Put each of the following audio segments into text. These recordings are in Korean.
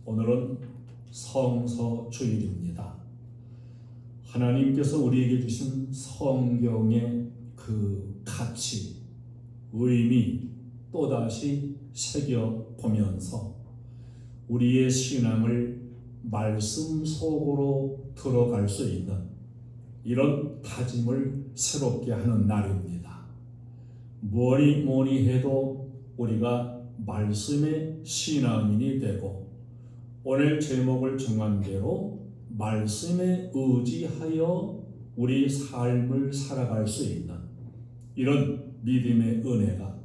오늘은 성서 주일입니다. 하나님께서 우리에게 주신 성경의 그 가치, 의미 또다시 새겨보면서 우리의 신앙을 말씀 속으로 들어갈 수 있는 이런 다짐을 새롭게 하는 날입니다. 뭐니 해도 우리가 말씀의 신앙인이 되고 오늘 제목을 정한 대로 말씀에 의지하여 우리 삶을 살아갈 수 있는 이런 믿음의 은혜가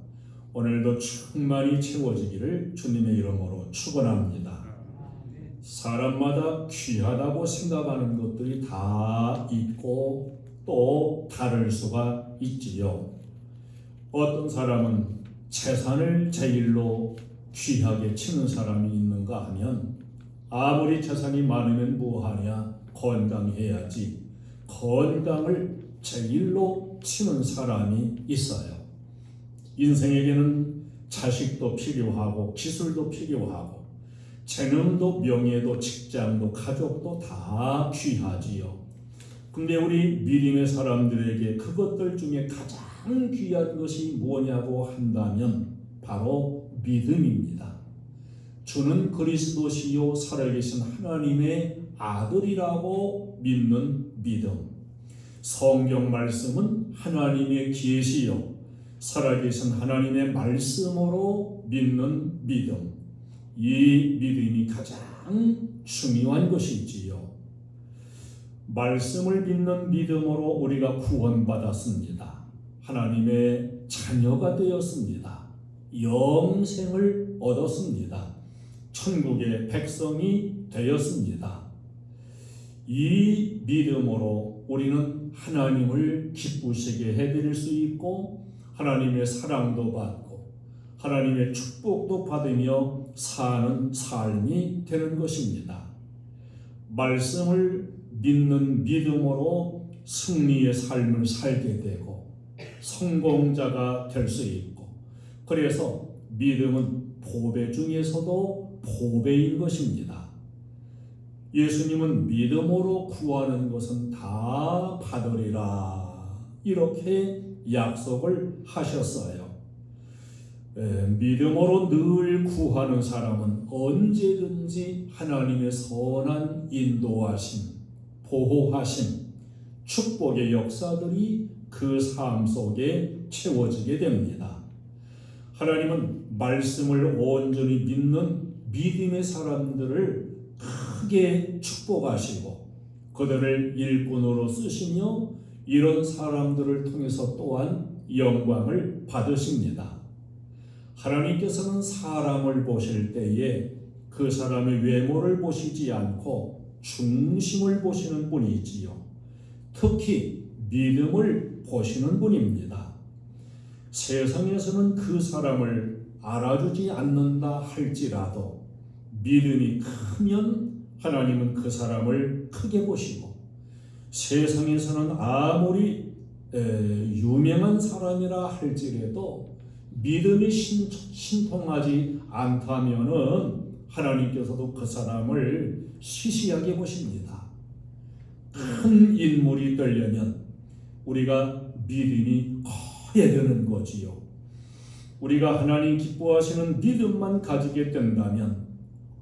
오늘도 충만히 채워지기를 주님의 이름으로 축원합니다. 사람마다 귀하다고 생각하는 것들이 다 있고 또 다를 수가 있지요. 어떤 사람은 재산을 제일로 귀하게 치는 사람이 있는가 하면 아무리 재산이 많으면 뭐하냐, 건강해야지. 건강을 제일로 치는 사람이 있어요. 인생에게는 자식도 필요하고 기술도 필요하고 재능도 명예도 직장도 가족도 다 귀하지요. 근데 우리 믿음의 사람들에게 그것들 중에 가장 귀한 것이 뭐냐고 한다면 바로 믿음입니다. 주는 그리스도시요 살아계신 하나님의 아들이라고 믿는 믿음. 성경 말씀은 하나님의 계시요 살아계신 하나님의 말씀으로 믿는 믿음. 이 믿음이 가장 중요한 것이지요. 말씀을 믿는 믿음으로 우리가 구원받았습니다. 하나님의 자녀가 되었습니다. 영생을 얻었습니다. 천국의 백성이 되었습니다. 이 믿음으로 우리는 하나님을 기쁘시게 해드릴 수 있고 하나님의 사랑도 받고 하나님의 축복도 받으며 사는 삶이 되는 것입니다. 말씀을 믿는 믿음으로 승리의 삶을 살게 되고 성공자가 될 수 있고 그래서 믿음은 보배 중에서도 보배인 것입니다. 예수님은 믿음으로 구하는 것은 다 받으리라 이렇게 약속을 하셨어요. 믿음으로 늘 구하는 사람은 언제든지 하나님의 선한 인도하심, 보호하심, 축복의 역사들이 그 삶 속에 채워지게 됩니다. 하나님은 말씀을 온전히 믿는 믿음의 사람들을 크게 축복하시고 그들을 일꾼으로 쓰시며 이런 사람들을 통해서 또한 영광을 받으십니다. 하나님께서는 사람을 보실 때에 그 사람의 외모를 보시지 않고 중심을 보시는 분이지요. 특히 믿음을 보시는 분입니다. 세상에서는 그 사람을 알아주지 않는다 할지라도 믿음이 크면 하나님은 그 사람을 크게 보시고 세상에서는 아무리 유명한 사람이라 할지라도 믿음이 신통하지 않다면은 하나님께서도 그 사람을 시시하게 보십니다. 큰 인물이 되려면 우리가 믿음이 커야 되는 거지요. 우리가 하나님 기뻐하시는 믿음만 가지게 된다면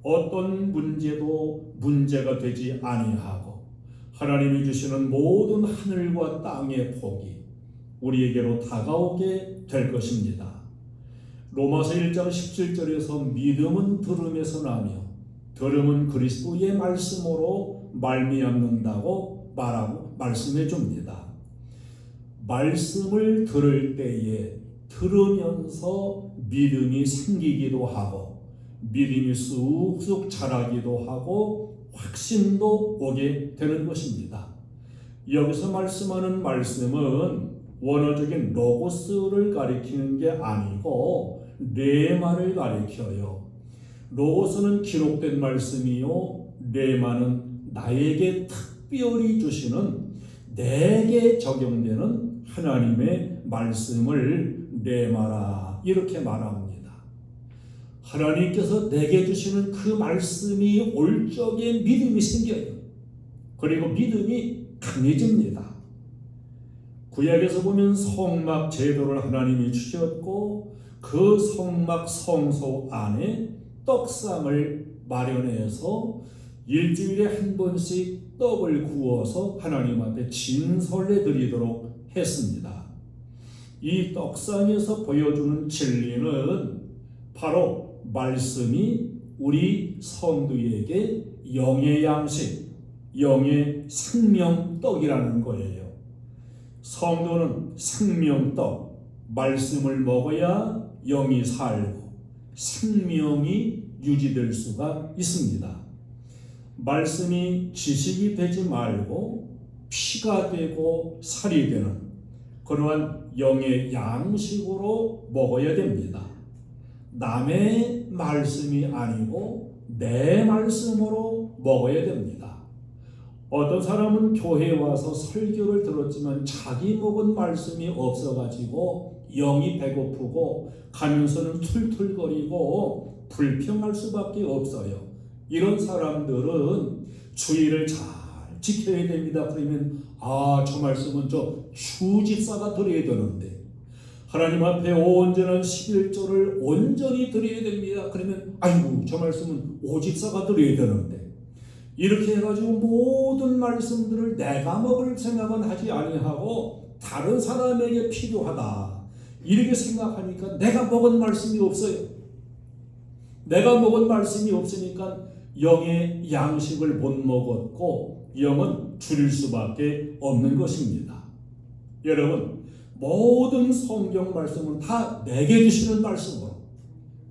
어떤 문제도 문제가 되지 아니하고 하나님이 주시는 모든 하늘과 땅의 복이 우리에게로 다가오게 될 것입니다. 로마서 1장 17절에서 믿음은 들음에서 나며 들음은 그리스도의 말씀으로 말미암는다고 말하고 말씀해 줍니다. 말씀을 들을 때에 들으면서 믿음이 생기기도 하고 믿음이 쑥쑥 자라기도 하고 확신도 오게 되는 것입니다. 여기서 말씀하는 말씀은 원어적인 로고스를 가리키는 게 아니고 레마를 가리켜요. 로고스는 기록된 말씀이요 레마는 나에게 특별히 주시는 내게 적용되는 하나님의 말씀을 레마라 이렇게 말합니다. 하나님께서 내게 주시는 그 말씀이 올 적에 믿음이 생겨요. 그리고 믿음이 강해집니다. 구약에서 보면 성막 제도를 하나님이 주셨고 그 성막 성소 안에 떡상을 마련해서 일주일에 한 번씩 떡을 구워서 하나님 앞에 진설해 드리도록 했습니다. 이 떡상에서 보여주는 진리는 바로 말씀이 우리 성도에게 영의 양식, 영의 생명떡이라는 거예요. 성도는 생명떡, 말씀을 먹어야 영이 살고 생명이 유지될 수가 있습니다. 말씀이 지식이 되지 말고 피가 되고 살이 되는 그러한 영의 양식으로 먹어야 됩니다. 남의 말씀이 아니고 내 말씀으로 먹어야 됩니다. 어떤 사람은 교회에 와서 설교를 들었지만 자기 먹은 말씀이 없어가지고 영이 배고프고 가면서는 툴툴거리고 불평할 수밖에 없어요. 이런 사람들은 주의를 잘 지켜야 됩니다. 그러면 저 말씀은 저 주집사가 드려야 되는데 하나님 앞에 온전한 11조를 온전히 드려야 됩니다. 그러면 아이고 저 말씀은 오집사가 드려야 되는데 이렇게 해가지고 모든 말씀들을 내가 먹을 생각은 하지 아니하고 다른 사람에게 필요하다 이렇게 생각하니까 내가 먹은 말씀이 없어요. 내가 먹은 말씀이 없으니까 영의 양식을 못 먹었고 영은 줄일 수밖에 없는 것입니다. 여러분 모든 성경 말씀은 다 내게 주시는 말씀으로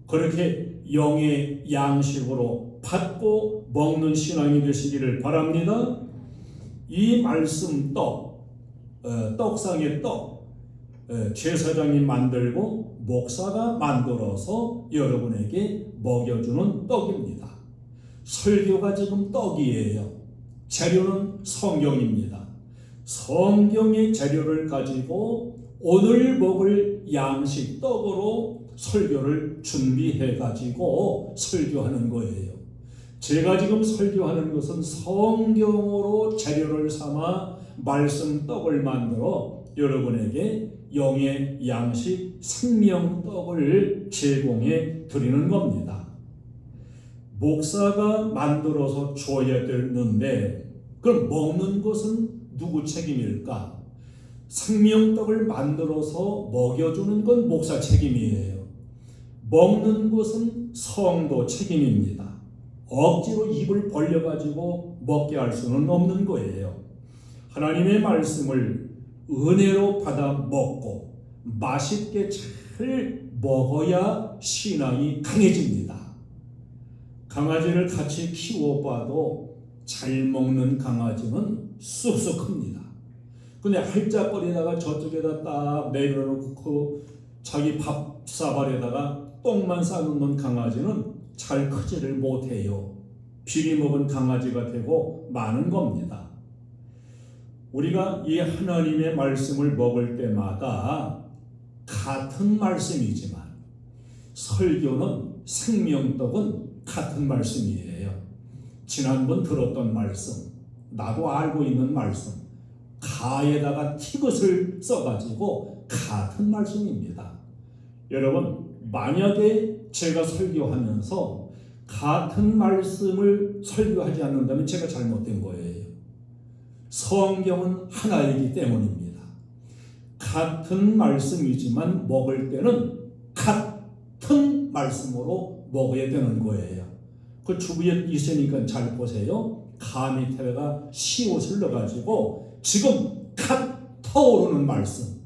그렇게 영의 양식으로 받고 먹는 신앙이 되시기를 바랍니다. 이 말씀 떡상의 떡 제사장이 만들고 목사가 만들어서 여러분에게 먹여주는 떡입니다. 설교가 지금 떡이에요. 재료는 성경입니다. 성경의 재료를 가지고 오늘 먹을 양식 떡으로 설교를 준비해 가지고 설교하는 거예요. 제가 지금 설교하는 것은 성경으로 재료를 삼아 말씀 떡을 만들어 여러분에게 영의 양식 생명 떡을 제공해 드리는 겁니다. 목사가 만들어서 줘야 되는데 그럼 먹는 것은 누구 책임일까? 생명떡을 만들어서 먹여주는 건 목사 책임이에요. 먹는 것은 성도 책임입니다. 억지로 입을 벌려가지고 먹게 할 수는 없는 거예요. 하나님의 말씀을 은혜로 받아 먹고 맛있게 잘 먹어야 신앙이 강해집니다. 강아지를 같이 키워봐도 잘 먹는 강아지는 쑥쑥 큽니다. 근데 할짝거리다가 저쪽에다 딱 내려놓고 자기 밥사발에다가 똥만 싸놓는 강아지는 잘 크지를 못해요. 비리 먹은 강아지가 되고 마는 겁니다. 우리가 이 하나님의 말씀을 먹을 때마다 같은 말씀이지만 설교는 생명떡은 같은 말씀이에요. 지난번 들었던 말씀, 나도 알고 있는 말씀, 가에다가 티귿을 써가지고 같은 말씀입니다. 여러분, 만약에 제가 설교하면서 같은 말씀을 설교하지 않는다면 제가 잘못된 거예요. 성경은 하나이기 때문입니다. 같은 말씀이지만 먹을 때는 같은 말씀으로 먹어야 되는 거예요. 그 주부에 있으니까 잘 보세요. 가 밑에다가 시옷을 넣어가지고 지금 갓 타오르는 말씀,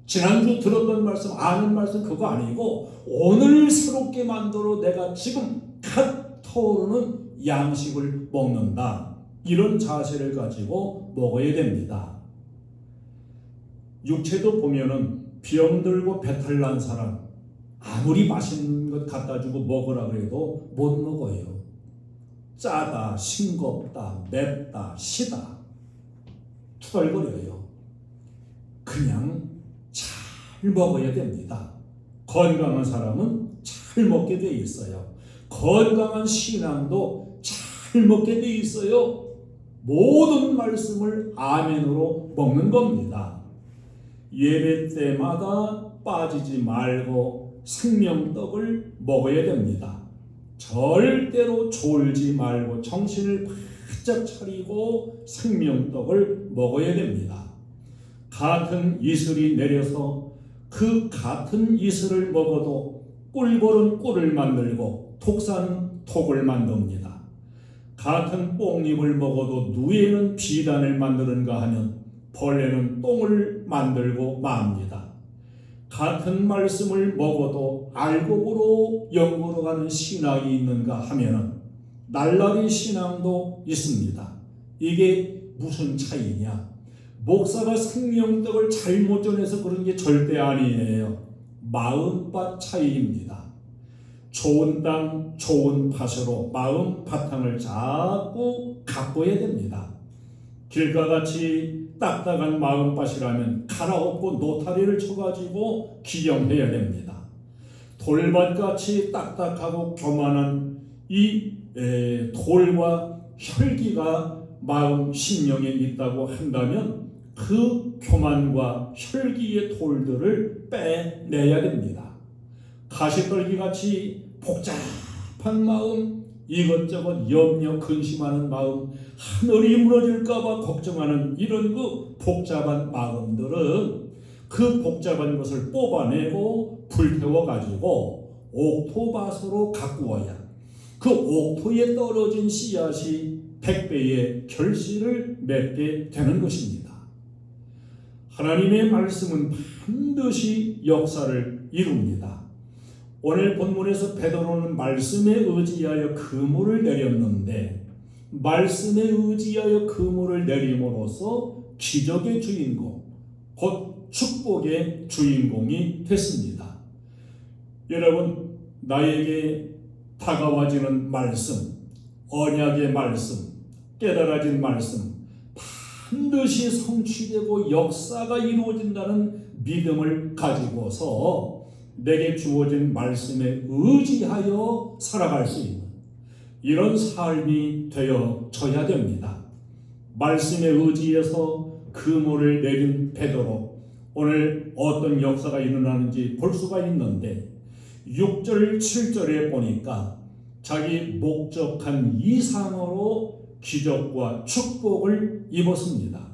지난주 들었던 말씀, 아는 말씀 그거 아니고 오늘 새롭게 만들어 내가 지금 갓 타오르는 양식을 먹는다. 이런 자세를 가지고 먹어야 됩니다. 육체도 보면은 병들고 배탈 난 사람 아무리 맛있는 것 갖다 주고 먹으라 그래도 못 먹어요. 짜다, 싱겁다, 맵다, 시다 투덜거려요. 그냥 잘 먹어야 됩니다. 건강한 사람은 잘 잘 먹게 돼 있어요. 건강한 신앙도 잘 먹게 돼 있어요. 모든 말씀을 아멘으로 먹는 겁니다. 예배 때마다 빠지지 말고 생명떡을 먹어야 됩니다. 절대로 졸지 말고 정신을 바짝 차리고 생명떡을 먹어야 됩니다. 같은 이슬이 내려서 그 같은 이슬을 먹어도 꿀벌은 꿀을 만들고 독사는 독을 만듭니다. 같은 뽕잎을 먹어도 누에는 비단을 만드는가 하면 벌레는 똥을 만들고 맙니다. 같은 말씀을 먹어도 알곡으로 영으로 가는 신앙이 있는가 하면은 날라리 신앙도 있습니다. 이게 무슨 차이냐? 목사가 생명떡을 잘못 전해서 그런 게 절대 아니에요. 마음밭 차이입니다. 좋은 땅, 좋은 밭으로 마음 바탕을 자꾸 가꿔야 됩니다. 길과 같이 딱딱한 마음밭이라면 갈아엎고 노타리를 쳐가지고 기경해야 됩니다. 돌밭같이 딱딱하고 교만한 이 돌과 혈기가 마음 심령에 있다고 한다면 그 교만과 혈기의 돌들을 빼내야 됩니다. 가시떨기같이 복잡한 마음, 이것저것 염려 근심하는 마음, 하늘이 무너질까봐 걱정하는 이런 그 복잡한 마음들은 그 복잡한 것을 뽑아내고 불태워가지고 옥토밭으로 가꾸어야 그 옥토에 떨어진 씨앗이 100배의 결실을 맺게 되는 것입니다. 하나님의 말씀은 반드시 역사를 이룹니다. 오늘 본문에서 베드로는 말씀에 의지하여 그물을 내렸는데 말씀에 의지하여 그물을 내림으로써 기적의 주인공, 곧 축복의 주인공이 됐습니다. 여러분, 나에게 다가와지는 말씀, 언약의 말씀, 깨달아진 말씀 반드시 성취되고 역사가 이루어진다는 믿음을 가지고서 내게 주어진 말씀에 의지하여 살아갈 수 있는 이런 삶이 되어져야 됩니다. 말씀에 의지해서 그물을 내린 베드로, 오늘 어떤 역사가 일어나는지 볼 수가 있는데 6절 7절에 보니까 자기 목적한 이상으로 기적과 축복을 입었습니다.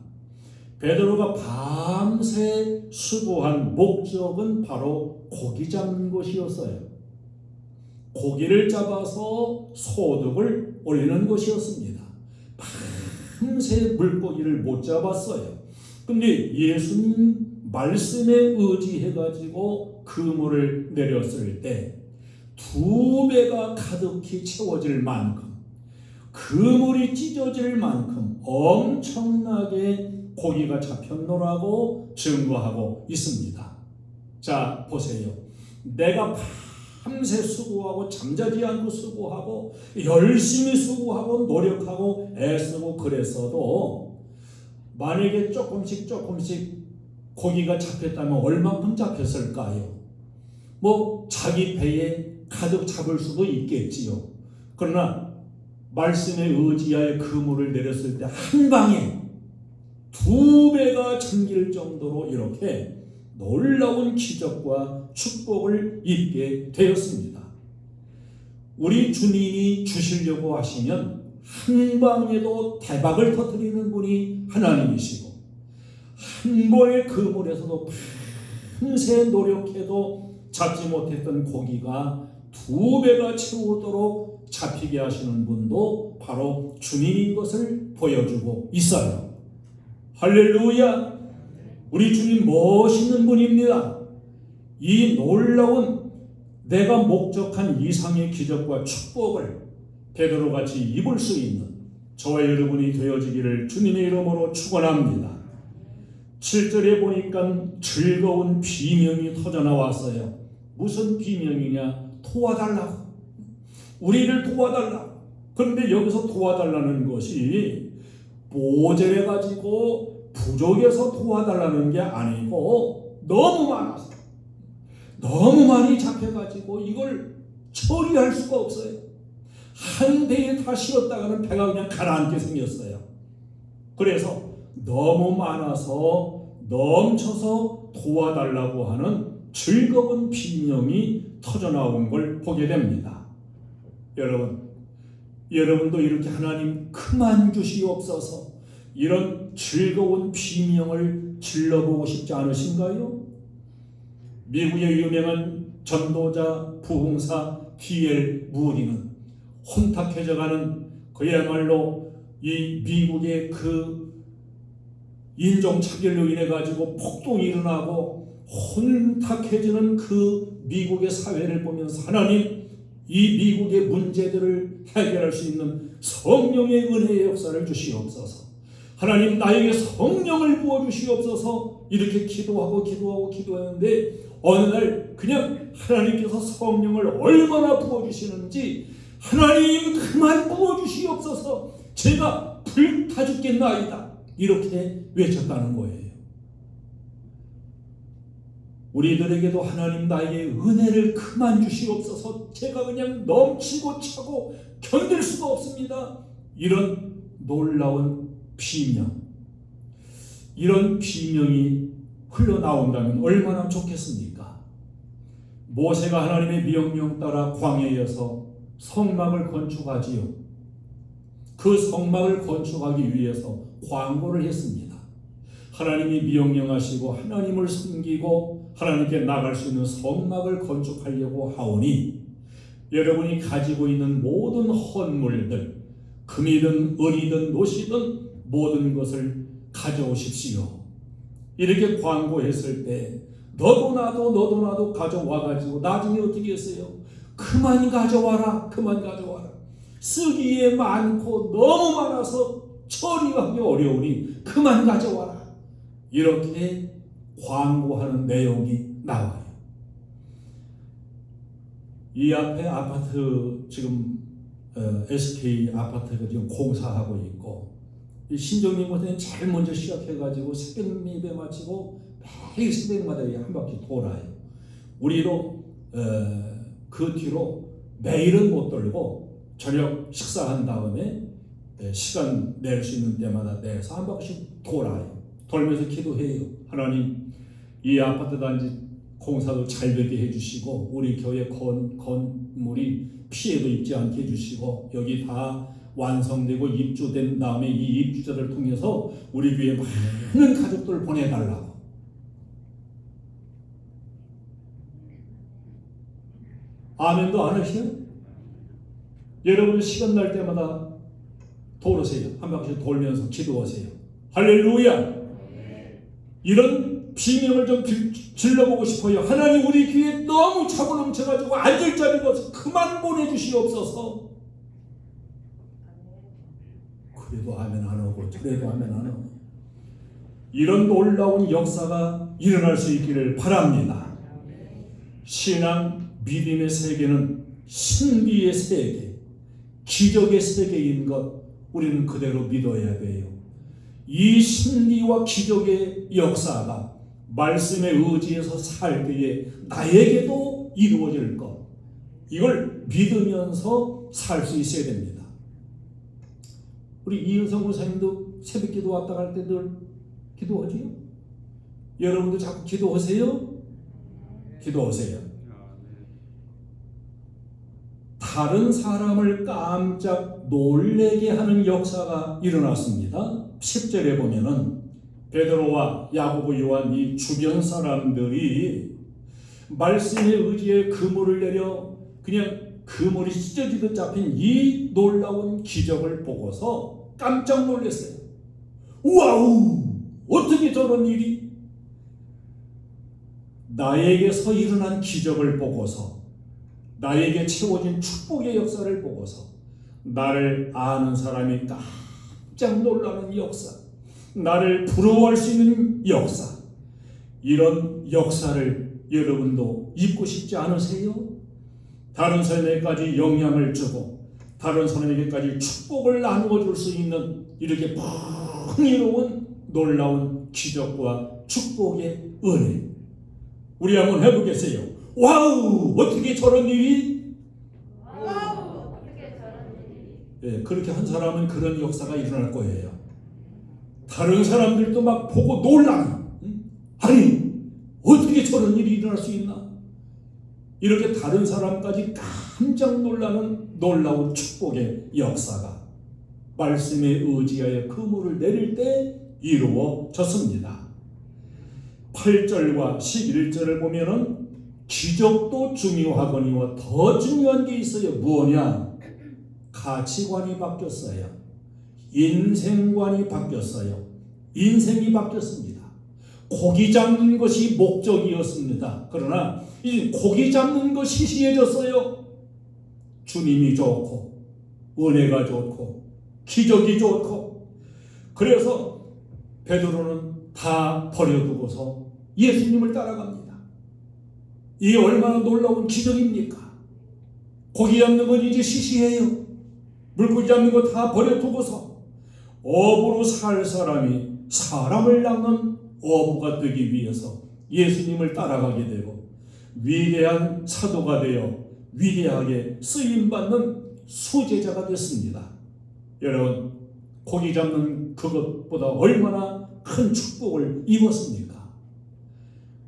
베드로가 밤새 수고한 목적은 바로 고기 잡는 것이었어요. 고기를 잡아서 소득을 올리는 것이었습니다. 밤새 물고기를 못 잡았어요. 근데 예수님 말씀에 의지해가지고 그물을 내렸을 때 2배가 가득히 채워질 만큼, 그물이 찢어질 만큼 엄청나게 고기가 잡혔노라고 증거하고 있습니다. 자, 보세요. 내가 밤새 수고하고 잠자지 않고 수고하고 열심히 수고하고 노력하고 애쓰고 그랬어도 만약에 조금씩 고기가 잡혔다면 얼만큼 잡혔을까요? 자기 배에 가득 잡을 수도 있겠지요. 그러나 말씀에 의지하여 그물을 내렸을 때 한 방에 2배가 잠길 정도로 이렇게 놀라운 기적과 축복을 입게 되었습니다. 우리 주님이 주시려고 하시면 한 방에도 대박을 터뜨리는 분이 하나님이시고 한 번의 그물에서도 밤새 노력해도 잡지 못했던 고기가 2배가 채우도록 잡히게 하시는 분도 바로 주님인 것을 보여주고 있어요. 할렐루야! 우리 주님 멋있는 분입니다. 이 놀라운 내가 목적한 이상의 기적과 축복을 베드로같이 입을 수 있는 저와 여러분이 되어지기를 주님의 이름으로 축원합니다. 7절에 보니까 즐거운 비명이 터져나왔어요. 무슨 비명이냐? 도와달라고. 우리를 도와달라고. 그런데 여기서 도와달라는 것이 모자라가지고 부족해서 도와달라는 게 아니고 너무 많아서 너무 많이 잡혀가지고 이걸 처리할 수가 없어요. 한 배에 다 실었다가는 배가 그냥 가라앉게 생겼어요. 그래서 너무 많아서 넘쳐서 도와달라고 하는 즐거운 비명이 터져나온 걸 보게 됩니다. 여러분도 이렇게 하나님 그만 주시옵소서 이런 즐거운 비명을 질러보고 싶지 않으신가요? 미국의 유명한 전도자 부흥사 D.L. 무디는 혼탁해져가는 그야말로 이 미국의 그 인종차별로 인해 가지고 폭동이 일어나고 혼탁해지는 그 미국의 사회를 보면서 하나님 이 미국의 문제들을 해결할 수 있는 성령의 은혜의 역사를 주시옵소서. 하나님 나에게 성령을 부어주시옵소서 이렇게 기도했는데 어느 날 그냥 하나님께서 성령을 얼마나 부어주시는지 하나님 그만 부어주시옵소서 제가 불타 죽겠나이다 이렇게 외쳤다는 거예요. 우리들에게도 하나님 나에게 은혜를 그만 주시옵소서 제가 그냥 넘치고 차고 견딜 수가 없습니다. 이런 놀라운 비명, 이런 비명이 흘러나온다면 얼마나 좋겠습니까? 모세가 하나님의 명령 따라 광야에서 성막을 건축하지요. 그 성막을 건축하기 위해서 광고를 했습니다. 하나님이 명령하시고 하나님을 섬기고 하나님께 나갈 수 있는 성막을 건축하려고 하오니 여러분이 가지고 있는 모든 헌물들 금이든 은이든 노시든 모든 것을 가져오십시오. 이렇게 광고했을 때 너도 나도 가져와가지고 나중에 어떻게 했어요? 그만 가져와라. 쓰기에 많고 너무 많아서 처리하기 어려우니 그만 가져와라. 이렇게 광고하는 내용이 나와요. 이 앞에 아파트 지금 SK 아파트가 지금 공사하고 있고 이 신정님한테는 제일 먼저 시작해가지고 새벽 예배 마치고 매일 새벽마다 한 바퀴 돌아요. 우리도 그 뒤로 매일은 못 돌고 저녁 식사한 다음에 시간 낼 수 있는 때마다 내서 한 바퀴씩 돌아요. 돌면서 기도해요. 하나님 이 아파트 단지 공사도 잘 되게 해주시고 우리 교회 건물이 피해도 입지 않게 해주시고 여기 다 완성되고 입주된 다음에 이 입주자를 통해서 우리 교회에 많은 가족들을 보내달라고. 아멘도 안 하시요? 여러분 시간 날 때마다 돌으세요. 한 바퀴 돌면서 기도하세요. 할렐루야. 이런 비명을 좀 질러보고 싶어요. 하나님 우리 교회 너무 차고 넘쳐가지고 앉을 자리가 없어 그만 보내주시옵소서. 그래도 아멘 안 하고 저래도 아멘 안 하고 이런 놀라운 역사가 일어날 수 있기를 바랍니다. 신앙 믿음의 세계는 신비의 세계, 기적의 세계인 것 우리는 그대로 믿어야 돼요. 이 신비와 기적의 역사가 말씀에 의지해서 살 때에 나에게도 이루어질 것, 이걸 믿으면서 살 수 있어야 됩니다. 우리 이은성 목사님도 새벽 기도 왔다 갈 때 늘 기도하지요? 여러분도 자꾸 기도하세요? 기도하세요. 다른 사람을 깜짝 놀래게 하는 역사가 일어났습니다. 10절에 보면은 베드로와 야고보 요한 이 주변 사람들이 말씀에 의지해 그물을 내려 그냥 그물이 찢어지듯 잡힌 이 놀라운 기적을 보고서 깜짝 놀랐어요. 와우! 어떻게 저런 일이? 나에게서 일어난 기적을 보고서 나에게 채워진 축복의 역사를 보고서 나를 아는 사람이 깜짝 놀라는 역사, 나를 부러워할 수 있는 역사, 이런 역사를 여러분도 입고 싶지 않으세요? 다른 사람에게까지 영향을 주고 다른 사람에게까지 축복을 나누어 줄 수 있는 이렇게 풍요로운 놀라운 기적과 축복의 은혜, 우리 한번 해보겠어요. 와우! 어떻게 저런 일이? 그렇게 한 사람은 그런 역사가 일어날 거예요. 다른 사람들도 막 보고 놀라는, 아니 어떻게 저런 일이 일어날 수 있나? 이렇게 다른 사람까지 깜짝 놀라는 놀라운 축복의 역사가 말씀에 의지하여 그물을 내릴 때 이루어졌습니다. 8절과 11절을 보면은 기적도 중요하거니와 더 중요한 게 있어요. 무엇이냐? 가치관이 바뀌었어요. 인생관이 바뀌었어요. 인생이 바뀌었습니다. 고기 잡는 것이 목적이었습니다. 그러나 이 고기 잡는 것이 시시해졌어요. 주님이 좋고 은혜가 좋고 기적이 좋고, 그래서 베드로는 다 버려두고서 예수님을 따라갑니다. 이게 얼마나 놀라운 기적입니까? 고기 잡는 건 이제 시시해요. 물고기 잡는 거 다 버려두고서 어부로 살 사람이 사람을 낚는 어부가 되기 위해서 예수님을 따라가게 되고 위대한 사도가 되어 위대하게 쓰임받는 수제자가 됐습니다. 여러분, 고기 잡는 그것보다 얼마나 큰 축복을 입었습니까?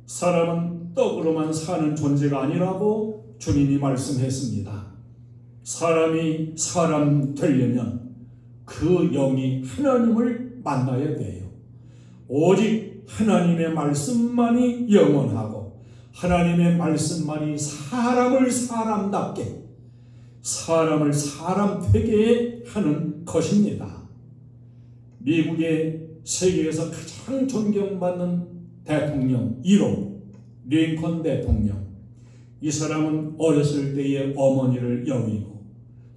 사람은 떡으로만 사는 존재가 아니라고 주님이 말씀했습니다. 사람이 사람 되려면 그 영이 하나님을 만나야 돼요. 오직 하나님의 말씀만이 영원하고 하나님의 말씀만이 사람을 사람답게, 사람을 사람 되게 하는 것입니다. 미국의 세계에서 가장 존경받는 대통령 1호 링컨 대통령, 이 사람은 어렸을 때에 어머니를 여의고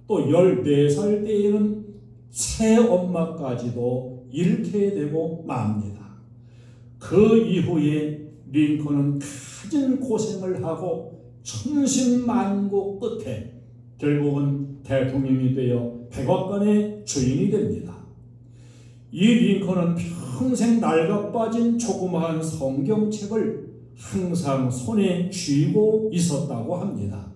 또 14살 때에는 새 엄마까지도 잃게 되고 맙니다. 그 이후에 링컨은 갖은 고생을 하고 천신만고 끝에 결국은 대통령이 되어 백악관의 주인이 됩니다. 이 링컨은 평생 낡아빠진 조그마한 성경책을 항상 손에 쥐고 있었다고 합니다.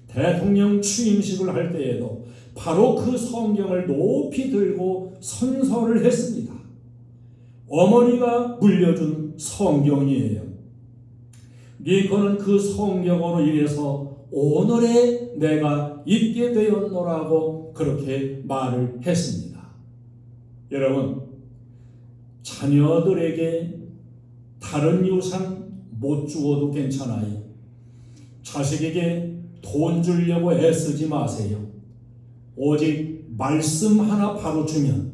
대통령 취임식을 할 때에도 바로 그 성경을 높이 들고 선서를 했습니다. 어머니가 물려준 성경이에요. 링컨은 그 성경으로 인해서 오늘의 내가 있게 되었노라고 그렇게 말을 했습니다. 여러분, 자녀들에게 다른 유산 못 주어도 괜찮아요. 자식에게 돈 주려고 애쓰지 마세요. 오직 말씀 하나 바로 주면,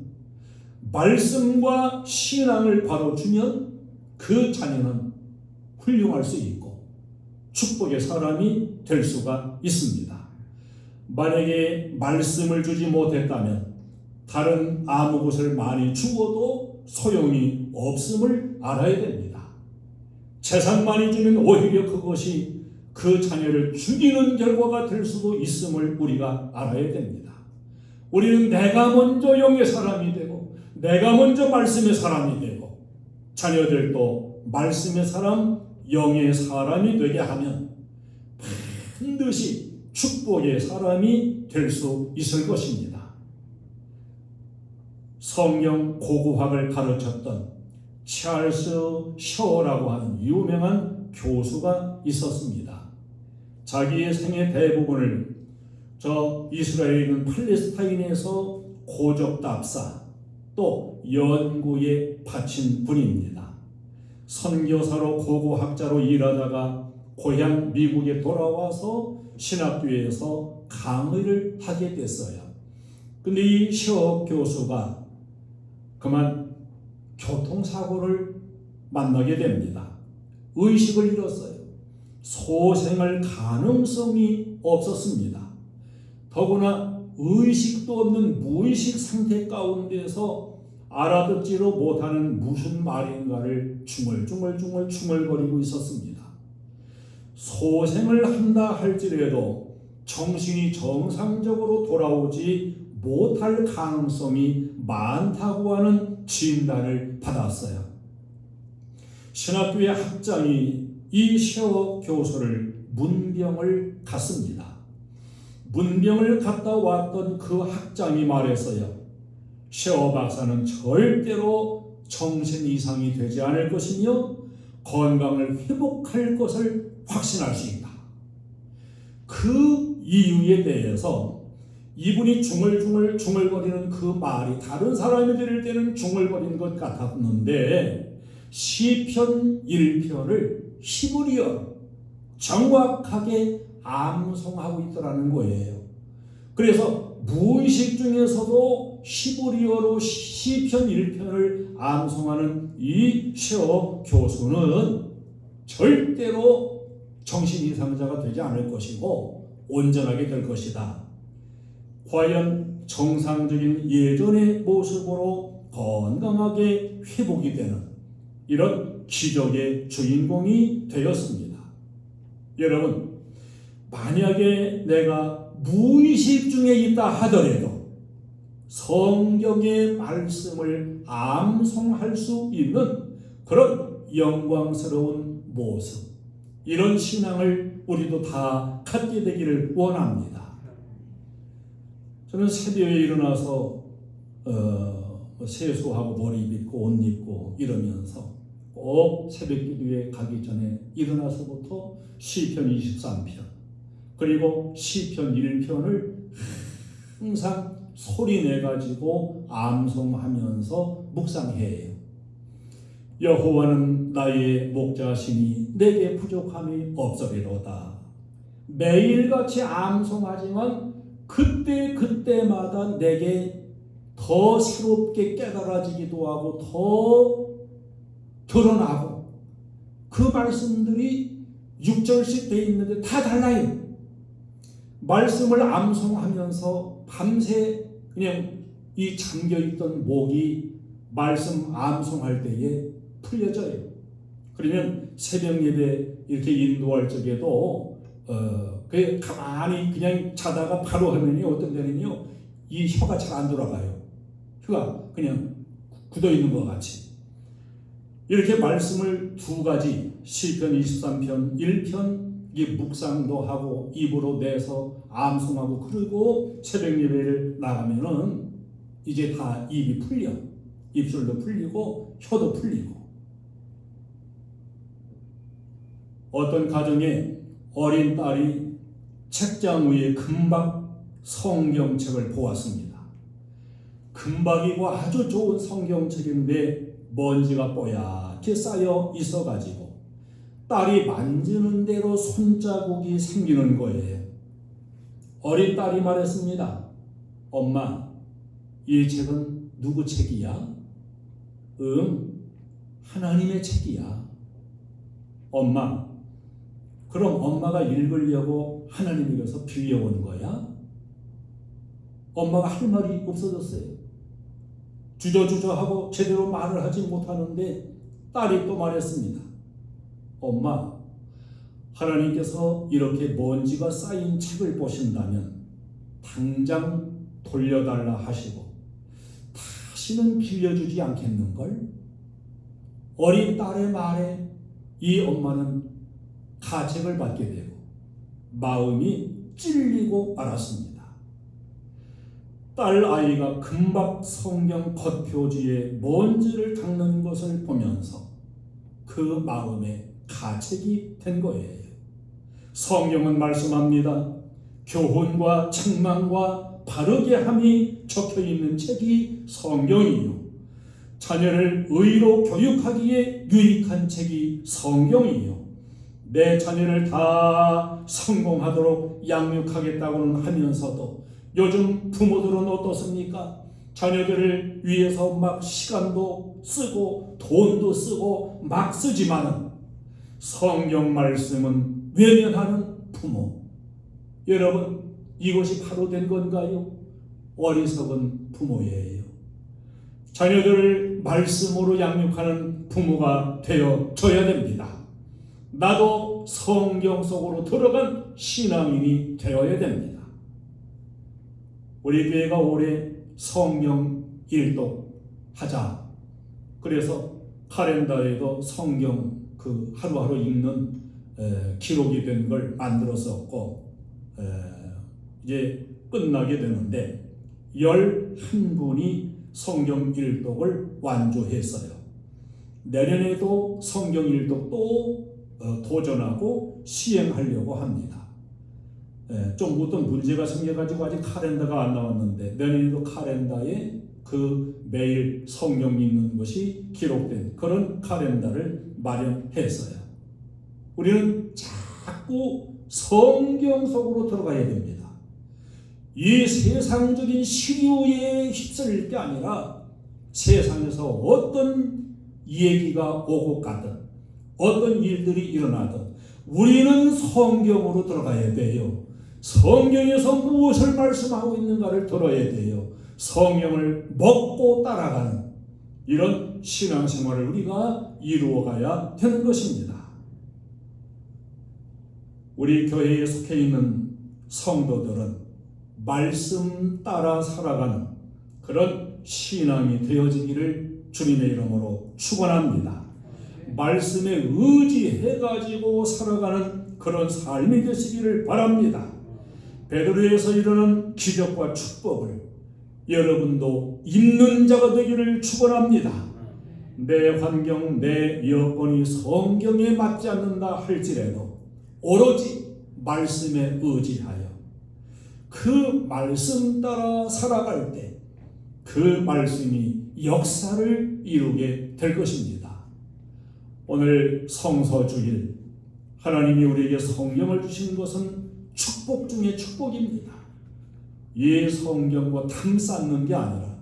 말씀과 신앙을 바로 주면 그 자녀는 훌륭할 수 있고 축복의 사람이 될 수가 있습니다. 만약에 말씀을 주지 못했다면 다른 아무 것을 많이 주어도 소용이 없음을 알아야 됩니다. 재산 많이 주면 오히려 그것이 그 자녀를 죽이는 결과가 될 수도 있음을 우리가 알아야 됩니다. 우리는 내가 먼저 영의 사람이 되고 내가 먼저 말씀의 사람이 되고 자녀들도 말씀의 사람, 영의 사람이 되게 하면 반드시 축복의 사람이 될 수 있을 것입니다. 성경 고고학을 가르쳤던 찰스 셔라고 하는 유명한 교수가 있었습니다. 자기의 생애 대부분을 저 이스라엘에 있는 팔레스타인에서 고적답사 또 연구에 바친 분입니다. 선교사로 고고학자로 일하다가 고향 미국에 돌아와서 신학교에서 강의를 하게 됐어요. 근데 이 셔 교수가 그만 교통사고를 만나게 됩니다. 의식을 잃었어요. 소생할 가능성이 없었습니다. 더구나 의식도 없는 무의식 상태 가운데서 알아듣지도 못하는 무슨 말인가를 중얼거리고 있었습니다. 소생을 한다 할지라도 정신이 정상적으로 돌아오지 못할 가능성이 많다고 하는 진단을 받았어요. 신학교의 학장이 이 셔 교수를 문병을 갔습니다. 문병을 갔다 왔던 그 학장이 말했어요. 셰어 박사는 절대로 정신 이상이 되지 않을 것이며 건강을 회복할 것을 확신할 수 있다. 그 이유에 대해서 이분이 중얼중얼거리는 그 말이 다른 사람이 들을 때는 중얼거리는 것 같았는데 시편 1편을 히브리어로 정확하게 암송하고 있더라는 거예요. 그래서 무의식 중에서도 히브리어로 시편 1편을 암송하는 이 셰어 교수는 절대로 정신 이상자가 되지 않을 것이고 온전하게 될 것이다. 과연 정상적인 예전의 모습으로 건강하게 회복이 되는 이런 기적의 주인공이 되었습니다. 여러분, 만약에 내가 무의식 중에 있다 하더라도 성경의 말씀을 암송할 수 있는 그런 영광스러운 모습, 이런 신앙을 우리도 다 갖게 되기를 원합니다. 저는 새벽에 일어나서 세수하고 머리 빗고 옷 입고 이러면서 꼭 새벽 기도에 가기 전에 일어나서부터 시편 23편 그리고 시편 1편을 항상 소리 내가지고 암송하면서 묵상해요. 여호와는 나의 목자시니 내게 부족함이 없으리로다. 매일같이 암송하지만 그때마다 내게 더 새롭게 깨달아지기도 하고 더 드러나고 그 말씀들이 6절씩 되어 있는데 다 달라요. 말씀을 암송하면서 밤새 그냥 이 잠겨있던 목이 말씀 암송할 때에 풀려져요. 그러면 새벽 예배 이렇게 인도할 적에도 그 가만히 그냥 자다가 바로 하면요 어떤 데는요 이 혀가 잘 안 돌아가요. 혀가 그냥 굳어 있는 것 같이. 이렇게 말씀을 두 가지 시편 23편 1편 이 묵상도 하고 입으로 내서 암송하고 그리고 새벽 예배를 나가면은 이제 다 입이 풀려. 입술도 풀리고 혀도 풀리고. 어떤 가정에 어린 딸이 책장 위에 금박 성경책을 보았습니다. 금박이고 아주 좋은 성경책인데 먼지가 뽀얗게 쌓여 있어가지고 딸이 만지는 대로 손자국이 생기는 거예요. 어린 딸이 말했습니다. 엄마, 이 책은 누구 책이야? 하나님의 책이야. 엄마, 그럼 엄마가 읽으려고 하나님에게서 빌려온 거야? 엄마가 할 말이 없어졌어요. 주저주저하고 제대로 말을 하지 못하는데 딸이 또 말했습니다. 엄마, 하나님께서 이렇게 먼지가 쌓인 책을 보신다면 당장 돌려달라 하시고 다시는 빌려주지 않겠는걸? 어린 딸의 말에 이 엄마는 가책을 받게 되고 마음이 찔리고 말았습니다. 딸 아이가 금박 성경 겉표지에 먼지를 닦는 것을 보면서 그 마음에 가책이 된 거예요. 성경은 말씀합니다. 교훈과 책망과 바르게 함이 적혀 있는 책이 성경이요. 자녀를 의로 교육하기에 유익한 책이 성경이요. 내 자녀를 다 성공하도록 양육하겠다고는 하면서도 요즘 부모들은 어떻습니까? 자녀들을 위해서 막 시간도 쓰고 돈도 쓰고 막 쓰지만은 성경 말씀은 외면하는 부모. 여러분, 이것이 바로 된 건가요? 어리석은 부모예요. 자녀들을 말씀으로 양육하는 부모가 되어줘야 됩니다. 나도 성경 속으로 들어간 신앙인이 되어야 됩니다. 우리 교회가 올해 성경 일독하자. 그래서 카렌더에도 성경 그 하루하루 읽는 기록이 된 걸 만들었었고 이제 끝나게 되는데 11분이 성경 일독을 완주했어요. 내년에도 성경 일독 또 도전하고 시행하려고 합니다. 좀 어떤 문제가 생겨가지고 아직 카렌더가 안 나왔는데 내년에도 카렌더에 그 매일 성경 읽는 것이 기록된 그런 카렌더를 마련했어요. 우리는 자꾸 성경 속으로 들어가야 됩니다. 이 세상적인 시류에 휩쓸릴 게 아니라 세상에서 어떤 얘기가 오고 가든 어떤 일들이 일어나든 우리는 성경으로 들어가야 돼요. 성경에서 무엇을 말씀하고 있는가를 들어야 돼요. 성경을 먹고 따라가는 이런 신앙생활을 우리가 이루어가야 되는 것입니다. 우리 교회에 속해 있는 성도들은 말씀 따라 살아가는 그런 신앙이 되어지기를 주님의 이름으로 축원합니다. 말씀에 의지해가지고 살아가는 그런 삶이 되시기를 바랍니다. 베드로에서 이루는 기적과 축복을 여러분도 입는 자가 되기를 축원합니다. 내 환경, 내 여건이 성경에 맞지 않는다 할지라도 오로지 말씀에 의지하여 그 말씀 따라 살아갈 때 그 말씀이 역사를 이루게 될 것입니다. 오늘 성서주일 하나님이 우리에게 성경을 주신 것은 축복 중에 축복입니다. 이 성경과 탐 쌓는 게 아니라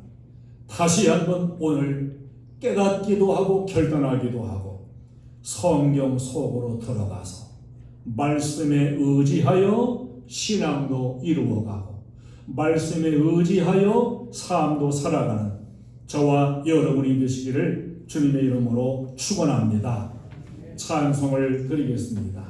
다시 한번 오늘 깨닫기도 하고 결단하기도 하고 성경 속으로 들어가서 말씀에 의지하여 신앙도 이루어가고 말씀에 의지하여 삶도 살아가는 저와 여러분이 되시기를 주님의 이름으로 축원합니다. 찬송을 드리겠습니다.